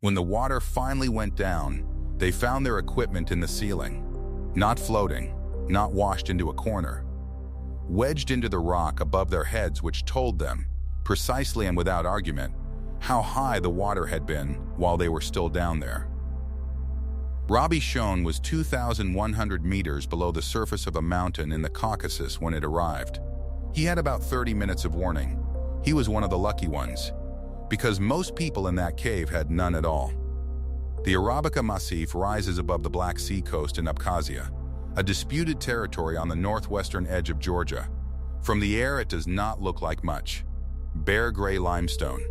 When the water finally went down, they found their equipment in the ceiling, not floating, not washed into a corner, wedged into the rock above their heads, which told them, precisely and without argument, how high the water had been while they were still down there. Veryovkina was 2,100 meters below the surface of a mountain in the Caucasus when it arrived. He had about 30 minutes of warning. He was one of the lucky ones, because most people in that cave had none at all. The Arabika Massif rises above the Black Sea coast in Abkhazia, a disputed territory on the northwestern edge of Georgia. From the air, it does not look like much. Bare gray limestone.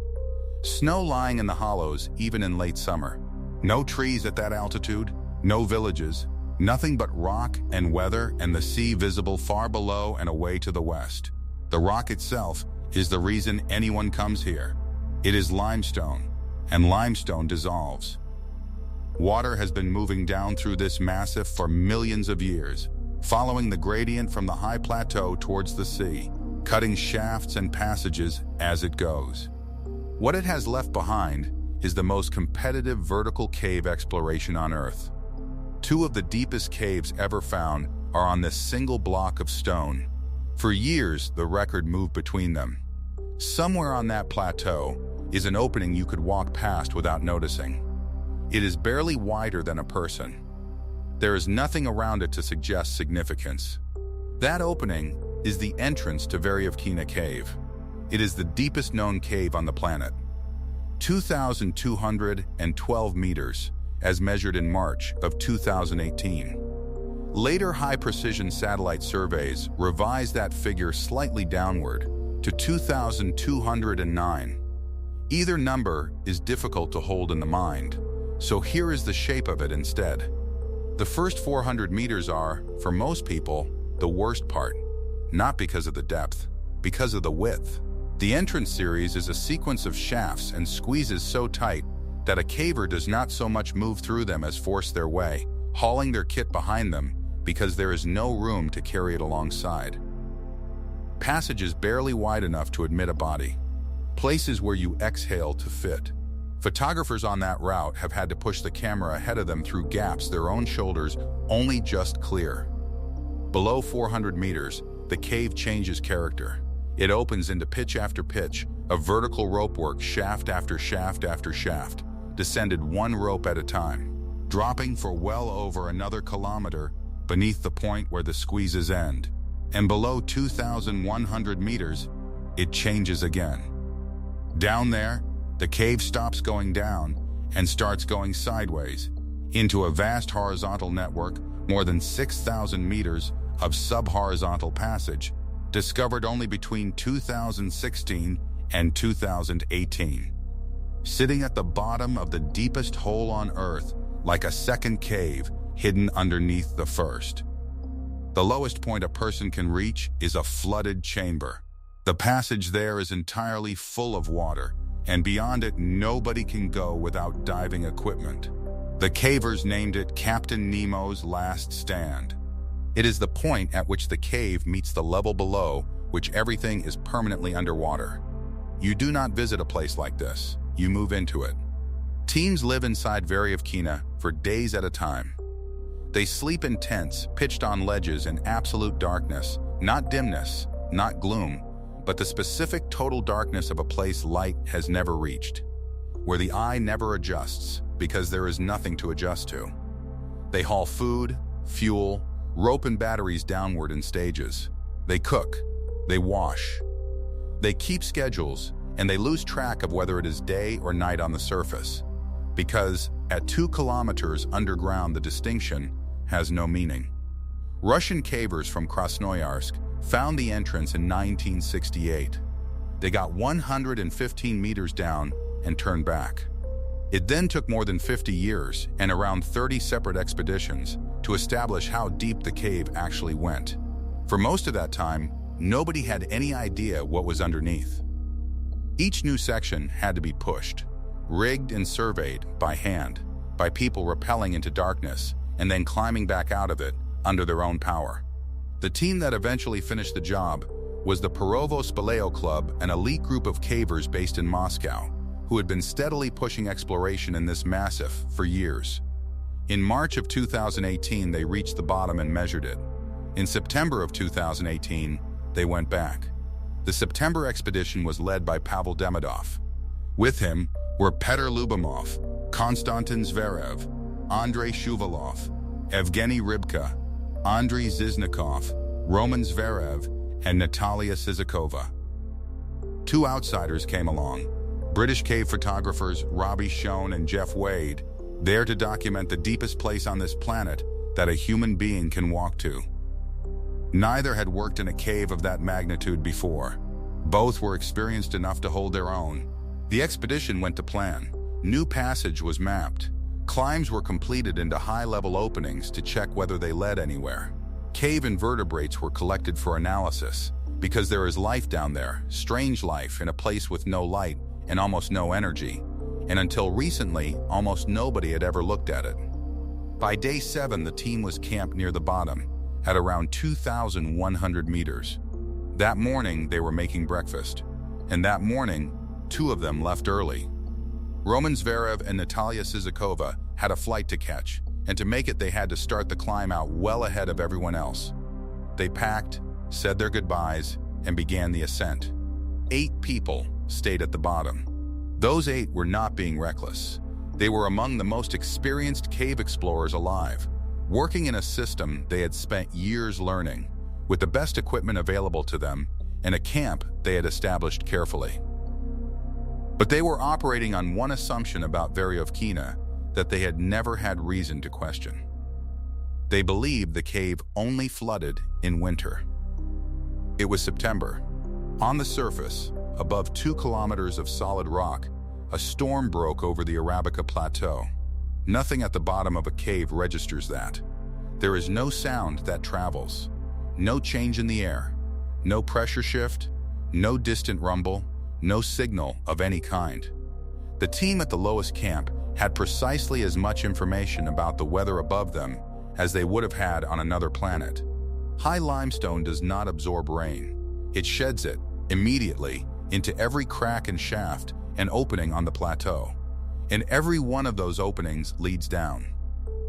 Snow lying in the hollows even in late summer. No trees at that altitude, no villages, nothing but rock and weather and the sea visible far below and away to the west. The rock itself is the reason anyone comes here. It is limestone, and limestone dissolves. Water has been moving down through this massif for millions of years, following the gradient from the high plateau towards the sea, cutting shafts and passages as it goes. What it has left behind is the most competitive vertical cave exploration on Earth. Two of the deepest caves ever found are on this single block of stone. For years, the record moved between them. Somewhere on that plateau is an opening you could walk past without noticing. It is barely wider than a person. There is nothing around it to suggest significance. That opening is the entrance to Veryovkina Cave. It is the deepest known cave on the planet. 2,212 meters, as measured in March of 2018. Later high-precision satellite surveys revised that figure slightly downward to 2,209. Either number is difficult to hold in the mind, so here is the shape of it instead. The first 400 meters are, for most people, the worst part, not because of the depth, because of the width. The entrance series is a sequence of shafts and squeezes so tight that a caver does not so much move through them as force their way, hauling their kit behind them because there is no room to carry it alongside. Passages barely wide enough to admit a body. Places where you exhale to fit. Photographers on that route have had to push the camera ahead of them through gaps their own shoulders only just clear. Below 400 meters, the cave changes character. It opens into pitch after pitch, of vertical ropework shaft after shaft after shaft, descended one rope at a time, dropping for well over another kilometer beneath the point where the squeezes end. And below 2,100 meters, it changes again. Down there, the cave stops going down and starts going sideways into a vast horizontal network, more than 6,000 meters of sub-horizontal passage, discovered only between 2016 and 2018. Sitting at the bottom of the deepest hole on Earth, like a second cave hidden underneath the first. The lowest point a person can reach is a flooded chamber. The passage there is entirely full of water, and beyond it nobody can go without diving equipment. The cavers named it Captain Nemo's Last Stand. It is the point at which the cave meets the level below which everything is permanently underwater. You do not visit a place like this, you move into it. Teams live inside Veryovkina for days at a time. They sleep in tents pitched on ledges in absolute darkness, not dimness, not gloom, but the specific total darkness of a place light has never reached, where the eye never adjusts because there is nothing to adjust to. They haul food, fuel, rope and batteries downward in stages. They cook, they wash. They keep schedules, and they lose track of whether it is day or night on the surface, because at 2 kilometers underground the distinction has no meaning. Russian cavers from Krasnoyarsk found the entrance in 1968. They got 115 meters down and turned back. It then took more than 50 years and around 30 separate expeditions to establish how deep the cave actually went. For most of that time, nobody had any idea what was underneath. Each new section had to be pushed, rigged and surveyed by hand, by people rappelling into darkness and then climbing back out of it under their own power. The team that eventually finished the job was the Perovo-Speleo Club, an elite group of cavers based in Moscow, who had been steadily pushing exploration in this massif for years. In March of 2018, they reached the bottom and measured it. In September of 2018, they went back. The September expedition was led by Pavel Demidov. With him were Petr Lyubimov, Konstantin Zverev, Andrei Shuvalov, Evgeny Rybka, Andrei Ziznikov, Roman Zverev, and Natalia Sizakova. Two outsiders came along, British cave photographers Robbie Schoen and Jeff Wade, there to document the deepest place on this planet that a human being can walk to. Neither had worked in a cave of that magnitude before. Both were experienced enough to hold their own. The expedition went to plan. New passage was mapped. Climbs were completed into high-level openings to check whether they led anywhere. Cave invertebrates were collected for analysis, because there is life down there, strange life in a place with no light and almost no energy, and until recently, almost nobody had ever looked at it. By day 7, the team was camped near the bottom, at around 2,100 meters. That morning, they were making breakfast, and that morning, two of them left early. Roman Zverev and Natalia Sizakova had a flight to catch, and to make it they had to start the climb out well ahead of everyone else. They packed, said their goodbyes, and began the ascent. 8 people stayed at the bottom. Those 8 were not being reckless. They were among the most experienced cave explorers alive, working in a system they had spent years learning, with the best equipment available to them, and a camp they had established carefully. But they were operating on one assumption about Veryovkina that they had never had reason to question. They believed the cave only flooded in winter. It was September. On the surface, above 2 kilometers of solid rock, a storm broke over the Arabika plateau. Nothing at the bottom of a cave registers that. There is no sound that travels, no change in the air, no pressure shift, no distant rumble, no signal of any kind. The team at the lowest camp had precisely as much information about the weather above them as they would have had on another planet. High limestone does not absorb rain. It sheds it immediately into every crack and shaft and opening on the plateau. And every one of those openings leads down.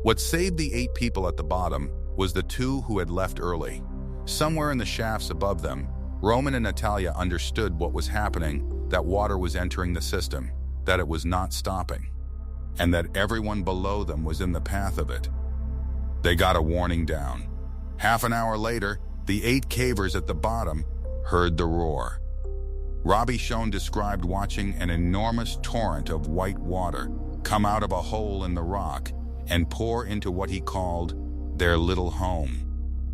What saved the 8 people at the bottom was the 2 who had left early. Somewhere in the shafts above them, Roman and Natalia understood what was happening, that water was entering the system, that it was not stopping, and that everyone below them was in the path of it. They got a warning down. Half an hour later, the 8 cavers at the bottom heard the roar. Robbie Schoen described watching an enormous torrent of white water come out of a hole in the rock and pour into what he called their little home.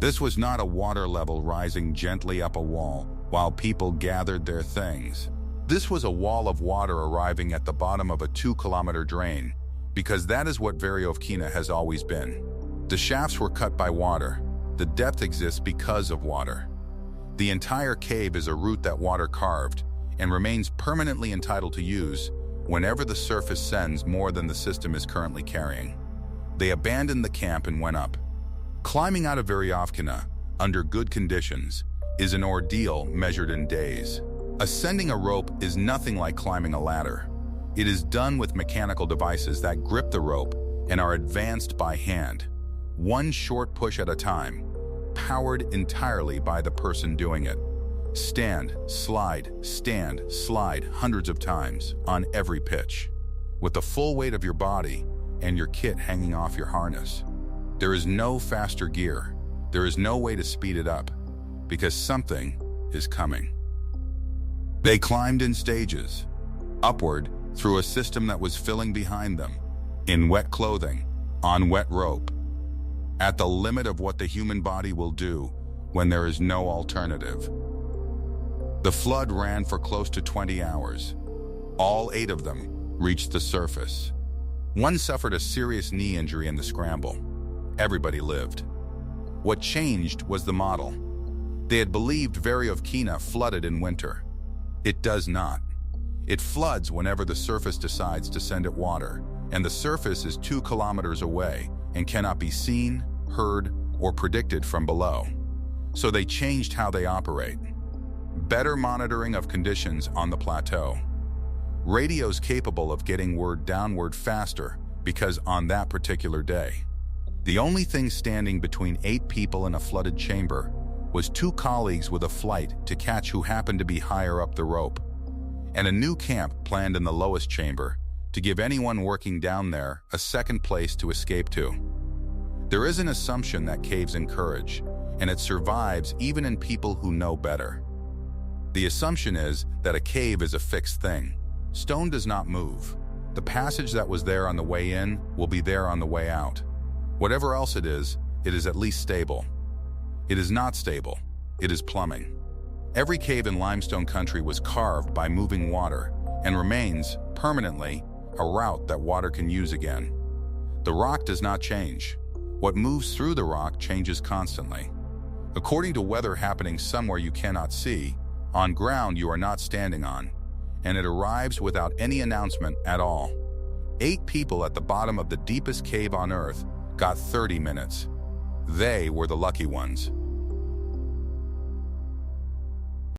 This was not a water level rising gently up a wall while people gathered their things. This was a wall of water arriving at the bottom of a 2-kilometer drain, because that is what Veryovkina has always been. The shafts were cut by water. The depth exists because of water. The entire cave is a route that water carved and remains permanently entitled to use whenever the surface sends more than the system is currently carrying. They abandoned the camp and went up. Climbing out of Veryovkina, under good conditions, is an ordeal measured in days. Ascending a rope is nothing like climbing a ladder. It is done with mechanical devices that grip the rope and are advanced by hand, one short push at a time, powered entirely by the person doing it. Stand, slide, hundreds of times on every pitch, with the full weight of your body and your kit hanging off your harness. There is no faster gear. There is no way to speed it up, because something is coming. They climbed in stages, upward through a system that was filling behind them, in wet clothing, on wet rope, at the limit of what the human body will do when there is no alternative. The flood ran for close to 20 hours. All 8 of them reached the surface. One suffered a serious knee injury in the scramble. Everybody lived. What changed was the model. They had believed Veryovkina flooded in winter. It does not. It floods whenever the surface decides to send it water, and the surface is 2 kilometers away and cannot be seen, heard, or predicted from below. So they changed how they operate. Better monitoring of conditions on the plateau. Radios capable of getting word downward faster because on that particular day, the only thing standing between 8 people in a flooded chamber was 2 colleagues with a flight to catch who happened to be higher up the rope, and a new camp planned in the lowest chamber to give anyone working down there a second place to escape to. There is an assumption that caves encourage, and it survives even in people who know better. The assumption is that a cave is a fixed thing. Stone does not move. The passage that was there on the way in will be there on the way out. Whatever else it is at least stable. It is not stable. It is plumbing. Every cave in limestone country was carved by moving water and remains, permanently, a route that water can use again. The rock does not change. What moves through the rock changes constantly. According to weather happening somewhere you cannot see, on ground you are not standing on, and it arrives without any announcement at all. 8 people at the bottom of the deepest cave on Earth got 30 minutes. They were the lucky ones.